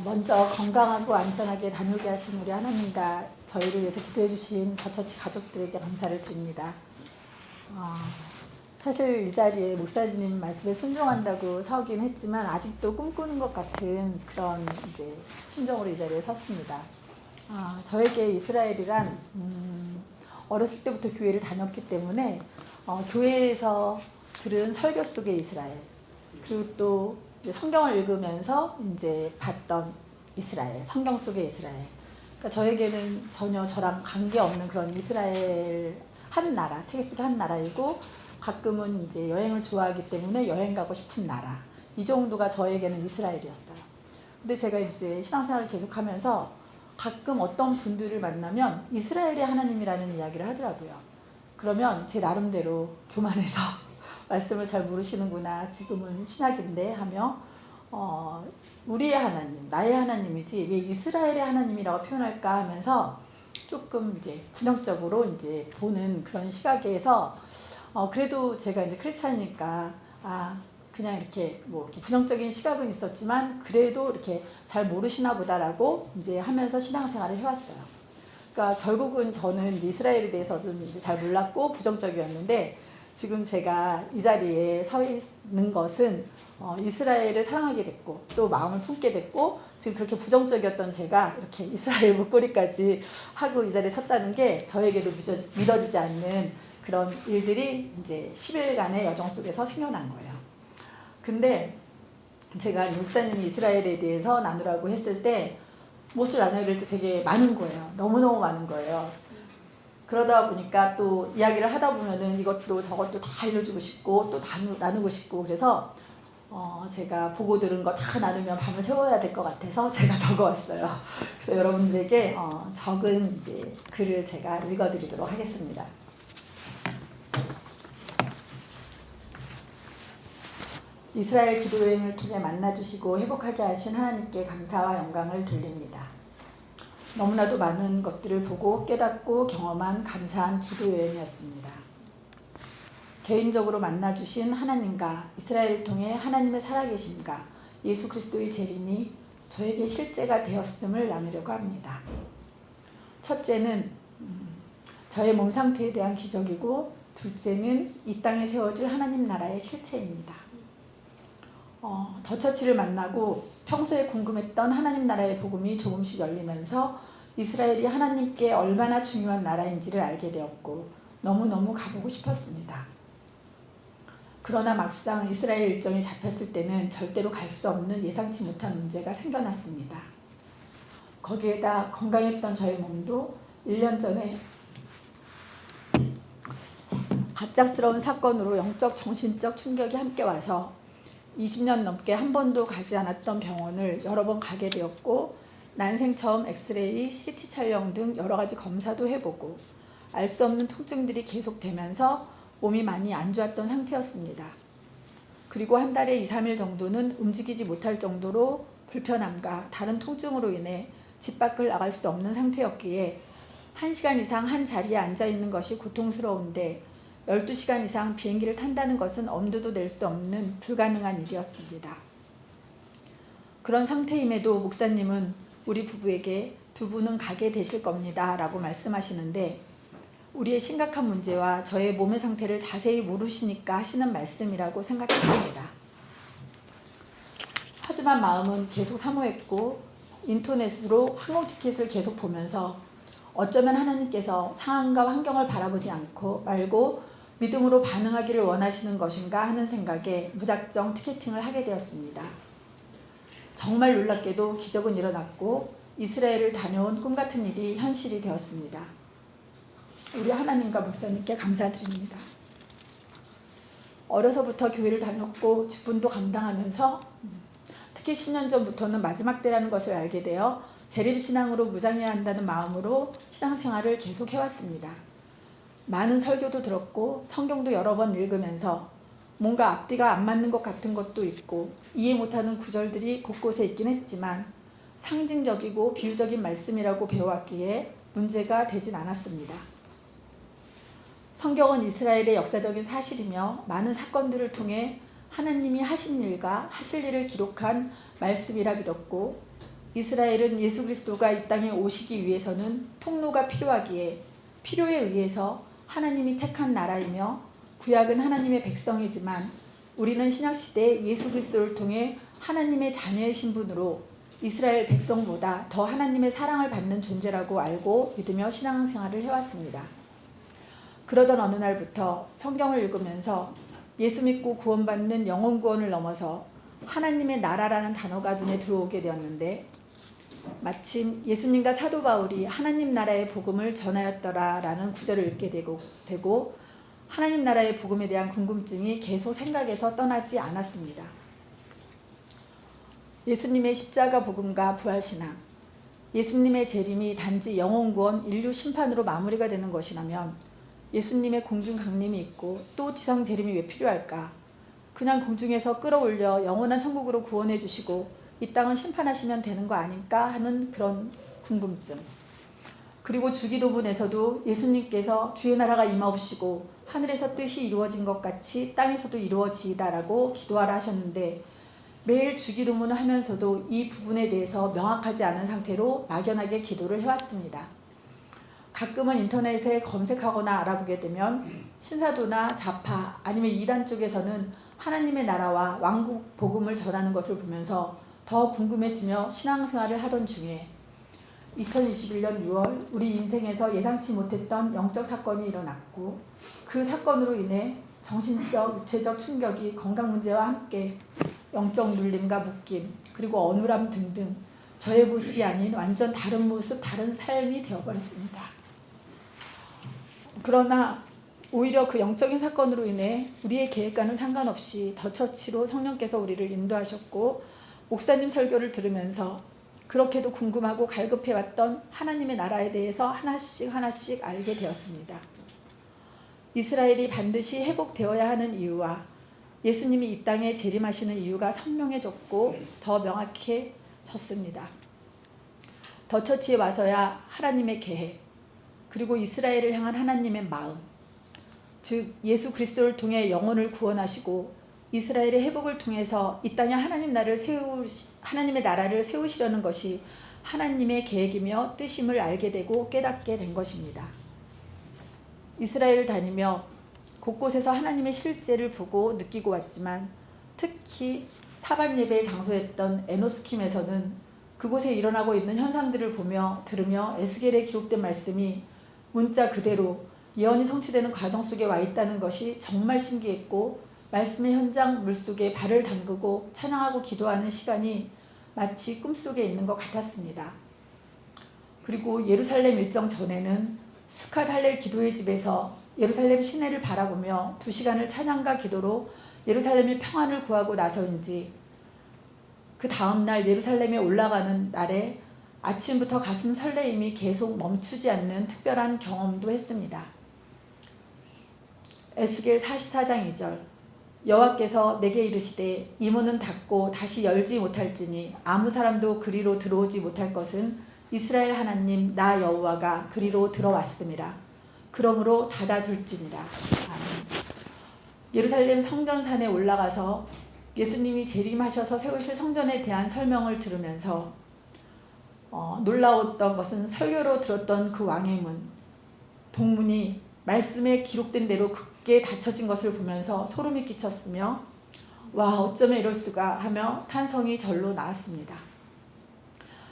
먼저 건강하고 안전하게 다녀오게 하신 우리 하나님과 저희를 위해서 기도해 주신 더처치 가족들에게 감사를 드립니다. 사실 이 자리에 목사님 말씀에 순종한다고 서긴 했지만 아직도 꿈꾸는 것 같은 그런 이제 심정으로 이 자리에 섰습니다. 저에게 이스라엘이란 어렸을 때부터 교회를 다녔기 때문에 교회에서 들은 설교 속의 이스라엘, 그리고 또 성경을 읽으면서 이제 봤던 이스라엘, 성경 속의 이스라엘. 그러니까 저에게는 전혀 저랑 관계없는 그런 이스라엘 한 나라, 세계 속의 한 나라이고, 가끔은 이제 여행을 좋아하기 때문에 여행 가고 싶은 나라. 이 정도가 저에게는 이스라엘이었어요. 근데 제가 이제 신앙생활을 계속하면서 가끔 어떤 분들을 만나면 이스라엘의 하나님이라는 이야기를 하더라고요. 그러면 제 나름대로 교만해서 말씀을 잘 모르시는구나, 지금은 신약인데 하며 우리의 하나님, 나의 하나님이지 왜 이스라엘의 하나님이라고 표현할까 하면서 조금 이제 부정적으로 이제 보는 그런 시각에서 그래도 제가 이제 크리스찬이니까 그냥 이렇게 뭐 이렇게 부정적인 시각은 있었지만 그래도 이렇게 잘 모르시나 보다라고 이제 하면서 신앙생활을 해왔어요. 그러니까 결국은 저는 이스라엘에 대해서 좀 이제 잘 몰랐고 부정적이었는데, 지금 제가 이 자리에 서 있는 것은 이스라엘을 사랑하게 됐고 또 마음을 품게 됐고, 지금 그렇게 부정적이었던 제가 이렇게 이스라엘 목걸이까지 하고 이 자리에 섰다는 게 저에게도 믿어지지 않는 그런 일들이 이제 10일간의 여정 속에서 생겨난 거예요. 근데 제가 목사님이 이스라엘에 대해서 나누라고 했을 때 무엇을 나눠야 될지 되게 많은 거예요. 너무너무 많은 거예요. 그러다 보니까 또 이야기를 하다 보면은 이것도 저것도 다 알려주고 싶고 또 나누고 싶고, 그래서 제가 보고 들은 거 다 나누면 밤을 새워야 될 것 같아서 제가 적어왔어요. 그래서 여러분들에게 적은 이제 글을 제가 읽어드리도록 하겠습니다. 이스라엘 기도여행을 통해 만나주시고 회복하게 하신 하나님께 감사와 영광을 돌립니다. 너무나도 많은 것들을 보고 깨닫고 경험한 감사한 기도여행이었습니다. 개인적으로 만나주신 하나님과 이스라엘을 통해 하나님의 살아계심과 예수 그리스도의 재림이 저에게 실제가 되었음을 나누려고 합니다. 첫째는 저의 몸 상태에 대한 기적이고, 둘째는 이 땅에 세워질 하나님 나라의 실체입니다. 더처치를 만나고 평소에 궁금했던 하나님 나라의 복음이 조금씩 열리면서 이스라엘이 하나님께 얼마나 중요한 나라인지를 알게 되었고 너무너무 가보고 싶었습니다. 그러나 막상 이스라엘 일정이 잡혔을 때는 절대로 갈 수 없는 예상치 못한 문제가 생겨났습니다. 거기에다 건강했던 저의 몸도 1년 전에 갑작스러운 사건으로 영적 정신적 충격이 함께 와서 20년 넘게 한 번도 가지 않았던 병원을 여러 번 가게 되었고, 난생 처음 엑스레이, CT 촬영 등 여러 가지 검사도 해보고 알 수 없는 통증들이 계속되면서 몸이 많이 안 좋았던 상태였습니다. 그리고 한 달에 2, 3일 정도는 움직이지 못할 정도로 불편함과 다른 통증으로 인해 집 밖을 나갈 수 없는 상태였기에 1시간 이상 한 자리에 앉아있는 것이 고통스러운데 12시간 이상 비행기를 탄다는 것은 엄두도 낼 수 없는 불가능한 일이었습니다. 그런 상태임에도 목사님은 우리 부부에게 두 분은 가게 되실 겁니다 라고 말씀하시는데, 우리의 심각한 문제와 저의 몸의 상태를 자세히 모르시니까 하시는 말씀이라고 생각했습니다. 하지만 마음은 계속 사모했고 인터넷으로 항공 티켓을 계속 보면서 어쩌면 하나님께서 상황과 환경을 바라보지 말고 믿음으로 반응하기를 원하시는 것인가 하는 생각에 무작정 티켓팅을 하게 되었습니다. 정말 놀랍게도 기적은 일어났고 이스라엘을 다녀온 꿈같은 일이 현실이 되었습니다. 우리 하나님과 목사님께 감사드립니다. 어려서부터 교회를 다녔고 직분도 감당하면서 특히 10년 전부터는 마지막 때라는 것을 알게 되어 재림신앙으로 무장해야 한다는 마음으로 신앙생활을 계속 해왔습니다. 많은 설교도 들었고 성경도 여러 번 읽으면서 뭔가 앞뒤가 안 맞는 것 같은 것도 있고 이해 못하는 구절들이 곳곳에 있긴 했지만 상징적이고 비유적인 말씀이라고 배워왔기에 문제가 되진 않았습니다. 성경은 이스라엘의 역사적인 사실이며 많은 사건들을 통해 하나님이 하신 일과 하실 일을 기록한 말씀이라 믿었고, 이스라엘은 예수 그리스도가 이 땅에 오시기 위해서는 통로가 필요하기에 필요에 의해서 하나님이 택한 나라이며 구약은 하나님의 백성이지만 우리는 신약시대에 예수 그리스도를 통해 하나님의 자녀의 신분으로 이스라엘 백성보다 더 하나님의 사랑을 받는 존재라고 알고 믿으며 신앙생활을 해왔습니다. 그러던 어느 날부터 성경을 읽으면서 예수 믿고 구원받는 영혼 구원을 넘어서 하나님의 나라라는 단어가 눈에 들어오게 되었는데 마침 예수님과 사도 바울이 하나님 나라의 복음을 전하였더라라는 구절을 읽게 되고 하나님 나라의 복음에 대한 궁금증이 계속 생각에서 떠나지 않았습니다. 예수님의 십자가 복음과 부활신앙, 예수님의 재림이 단지 영혼 구원, 인류 심판으로 마무리가 되는 것이라면 예수님의 공중 강림이 있고 또 지상 재림이 왜 필요할까? 그냥 공중에서 끌어올려 영원한 천국으로 구원해 주시고 이 땅은 심판하시면 되는 거 아닐까 하는 그런 궁금증. 그리고 주기도문에서도 예수님께서 주의 나라가 임하옵시고 하늘에서 뜻이 이루어진 것 같이 땅에서도 이루어지이다라고 기도하라 하셨는데 매일 주기도문을 하면서도 이 부분에 대해서 명확하지 않은 상태로 막연하게 기도를 해왔습니다. 가끔은 인터넷에 검색하거나 알아보게 되면 신사도나 좌파 아니면 이단 쪽에서는 하나님의 나라와 왕국 복음을 전하는 것을 보면서 더 궁금해지며 신앙생활을 하던 중에 2021년 6월 우리 인생에서 예상치 못했던 영적 사건이 일어났고 그 사건으로 인해 정신적, 육체적 충격이 건강 문제와 함께 영적 눌림과 묶임 그리고 어눌함 등등 저의 모습이 아닌 완전 다른 모습, 다른 삶이 되어버렸습니다. 그러나 오히려 그 영적인 사건으로 인해 우리의 계획과는 상관없이 더 처치로 성령께서 우리를 인도하셨고 목사님 설교를 들으면서 그렇게도 궁금하고 갈급해왔던 하나님의 나라에 대해서 하나씩 알게 되었습니다. 이스라엘이 반드시 회복되어야 하는 이유와 예수님이 이 땅에 재림하시는 이유가 선명해졌고 더 명확해졌습니다. 더 처치에 와서야 하나님의 계획 그리고 이스라엘을 향한 하나님의 마음 즉 예수 그리스도를 통해 영혼을 구원하시고 이스라엘의 회복을 통해서 이 땅에 하나님의 나라를 세우시려는 것이 하나님의 계획이며 뜻임을 알게 되고 깨닫게 된 것입니다. 이스라엘을 다니며 곳곳에서 하나님의 실제를 보고 느끼고 왔지만 특히 사반 예배의 장소였던 에노스킴에서는 그곳에 일어나고 있는 현상들을 보며 들으며 에스겔에 기록된 말씀이 문자 그대로 예언이 성취되는 과정 속에 와 있다는 것이 정말 신기했고 말씀의 현장 물속에 발을 담그고 찬양하고 기도하는 시간이 마치 꿈속에 있는 것 같았습니다. 그리고 예루살렘 일정 전에는 수캇 할렐 기도의 집에서 예루살렘 시내를 바라보며 2시간을 찬양과 기도로 예루살렘의 평안을 구하고 나서인지 그 다음날 예루살렘에 올라가는 날에 아침부터 가슴 설레임이 계속 멈추지 않는 특별한 경험도 했습니다. 에스겔 44장 2절 여호와께서 내게 이르시되 이 문은 닫고 다시 열지 못할지니 아무 사람도 그리로 들어오지 못할 것은 이스라엘 하나님 나 여호와가 그리로 들어왔음이라. 그러므로 닫아둘지니라. 아멘. 예루살렘 성전산에 올라가서 예수님이 재림하셔서 세우실 성전에 대한 설명을 들으면서 놀라웠던 것은 설교로 들었던 그 왕의 문 동문이 말씀에 기록된 대로 굳게 닫혀진 것을 보면서 소름이 끼쳤으며 와 어쩌면 이럴 수가 하며 탄성이 절로 나왔습니다.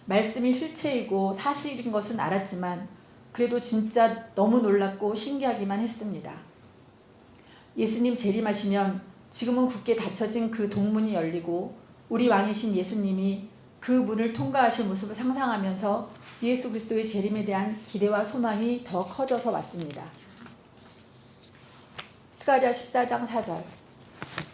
말씀이 실체이고 사실인 것은 알았지만 그래도 진짜 너무 놀랍고 신기하기만 했습니다. 예수님 재림하시면 지금은 굳게 닫혀진 그 동문이 열리고 우리 왕이신 예수님이 그 문을 통과하실 모습을 상상하면서 예수 그리스도의 재림에 대한 기대와 소망이 더 커져서 왔습니다. 스가랴 14장 4절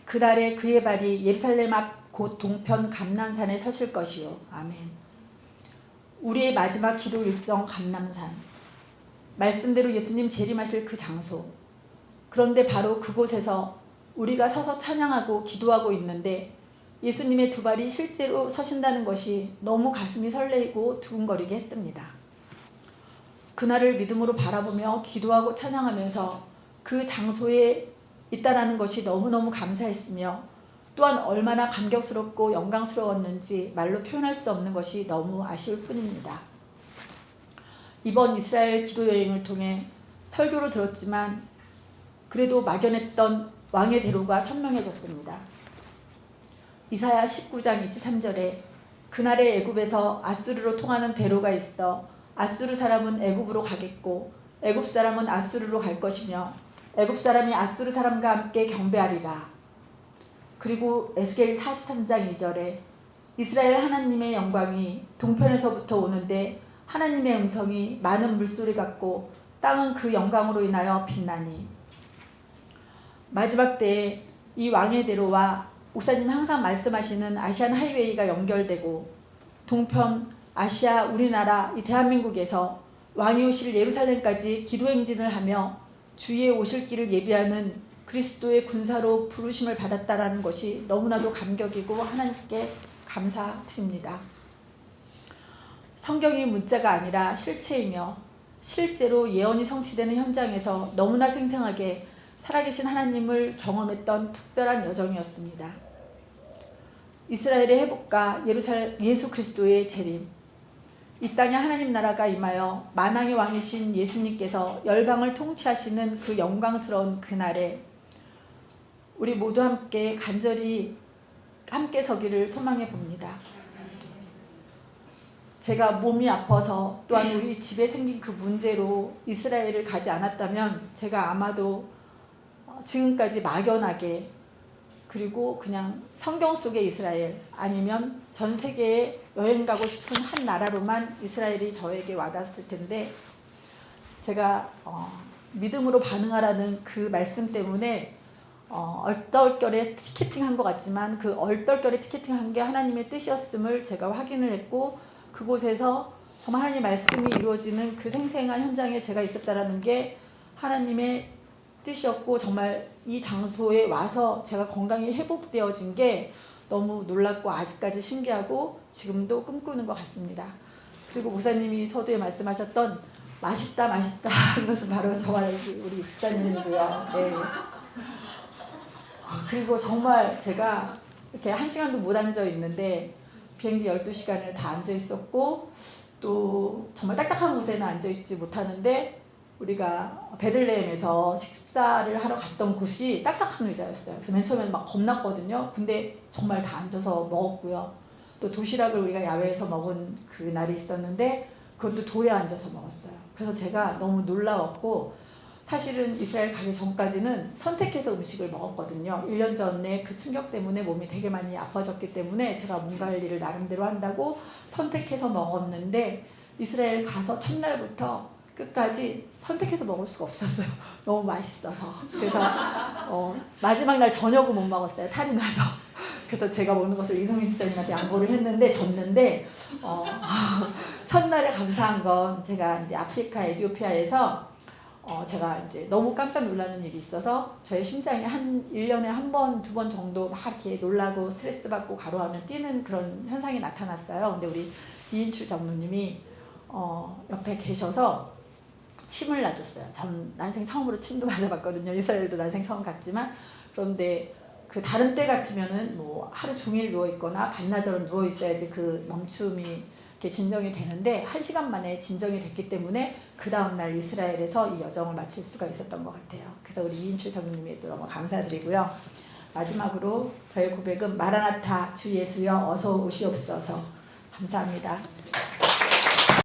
그날에 그의 발이 예루살렘 앞 곧 동편 감람산에 서실 것이요. 아멘. 우리의 마지막 기도 일정 감람산 말씀대로 예수님 재림하실 그 장소 그런데 바로 그곳에서 우리가 서서 찬양하고 기도하고 있는데 예수님의 두 발이 실제로 서신다는 것이 너무 가슴이 설레이고 두근거리게 했습니다. 그날을 믿음으로 바라보며 기도하고 찬양하면서 그 장소에 있다라는 것이 너무너무 감사했으며 또한 얼마나 감격스럽고 영광스러웠는지 말로 표현할 수 없는 것이 너무 아쉬울 뿐입니다. 이번 이스라엘 기도 여행을 통해 설교로 들었지만 그래도 막연했던 왕의 대로가 선명해졌습니다. 이사야 19장 23절에 그날의 애굽에서 아수르로 통하는 대로가 있어 아수르 사람은 애굽으로 가겠고 애굽 사람은 아수르로 갈 것이며 애굽 사람이 아수르 사람과 함께 경배하리라. 그리고 에스겔 43장 2절에 이스라엘 하나님의 영광이 동편에서부터 오는데 하나님의 음성이 많은 물소리 같고 땅은 그 영광으로 인하여 빛나니. 마지막 때에 이 왕의 대로와 목사님 항상 말씀하시는 아시안 하이웨이가 연결되고 동편, 아시아, 우리나라 이 대한민국에서 왕이 오실 예루살렘까지 기도 행진을 하며 주의 오실 길을 예비하는 그리스도의 군사로 부르심을 받았다라는 것이 너무나도 감격이고 하나님께 감사드립니다. 성경이 문자가 아니라 실체이며 실제로 예언이 성취되는 현장에서 너무나 생생하게 살아계신 하나님을 경험했던 특별한 여정이었습니다. 이스라엘의 회복과 예수 그리스도의 재림, 이 땅에 하나님 나라가 임하여 만왕의 왕이신 예수님께서 열방을 통치하시는 그 영광스러운 그날에 우리 모두 함께 간절히 함께 서기를 소망해 봅니다. 제가 몸이 아파서 또한 우리 집에 생긴 그 문제로 이스라엘을 가지 않았다면 제가 아마도 지금까지 막연하게 그리고 그냥 성경 속의 이스라엘 아니면 전 세계에 여행 가고 싶은 한 나라로만 이스라엘이 저에게 와닿았을 텐데 제가 믿음으로 반응하라는 그 말씀 때문에 얼떨결에 티켓팅한 것 같지만 그 얼떨결에 티켓팅한 게 하나님의 뜻이었음을 제가 확인을 했고 그곳에서 정말 하나님의 말씀이 이루어지는 그 생생한 현장에 제가 있었다라는 게 하나님의 뜻이었고 정말 이 장소에 와서 제가 건강이 회복되어진 게 너무 놀랍고 아직까지 신기하고 지금도 꿈꾸는 것 같습니다. 그리고 목사님이 서두에 말씀하셨던 맛있다 맛있다 이것은 바로 저와 우리 집사님이고요. 네. 그리고 정말 제가 이렇게 1시간도 못 앉아 있는데 비행기 12시간을 다 앉아 있었고 또 정말 딱딱한 곳에는 앉아 있지 못하는데 우리가 베들레헴에서 식사를 하러 갔던 곳이 딱딱한 의자였어요. 그래서 맨 처음에는 막 겁났거든요. 근데 정말 다 앉아서 먹었고요. 또 도시락을 우리가 야외에서 먹은 그 날이 있었는데 그것도 도에 앉아서 먹었어요. 그래서 제가 너무 놀라웠고 사실은 이스라엘 가기 전까지는 선택해서 음식을 먹었거든요. 1년 전에 그 충격 때문에 몸이 되게 많이 아파졌기 때문에 제가 몸 관리를 나름대로 한다고 선택해서 먹었는데 이스라엘 가서 첫날부터 끝까지 선택해서 먹을 수가 없었어요. 너무 맛있어서. 그래서 마지막 날 저녁은 못 먹었어요. 탈이 나서. 그래서 제가 먹는 것을 이성희 집사님한테 양보를 했는데 졌는데 첫날에 감사한 건 제가 이제 아프리카 에티오피아에서 제가 이제 너무 깜짝 놀라는 일이 있어서 저의 심장이 한 1년에 한 번, 2번 정도 막 이렇게 놀라고 스트레스 받고 가로하면 뛰는 그런 현상이 나타났어요. 근데 우리 이인출 장로님이 옆에 계셔서 침을 놔줬어요. 전 난생 처음으로 침도 맞아봤거든요. 이스라엘도 난생 처음 갔지만 그런데 그 다른 때 같으면은 뭐 하루 종일 누워 있거나 반나절은 누워 있어야지 그 멈춤이 이렇게 진정이 되는데 1시간 만에 진정이 됐기 때문에 그 다음날 이스라엘에서 이 여정을 마칠 수가 있었던 것 같아요. 그래서 우리 이인출 장로님에도 너무 감사드리고요. 마지막으로 저의 고백은 마라나타 주 예수여 어서 오시옵소서. 감사합니다.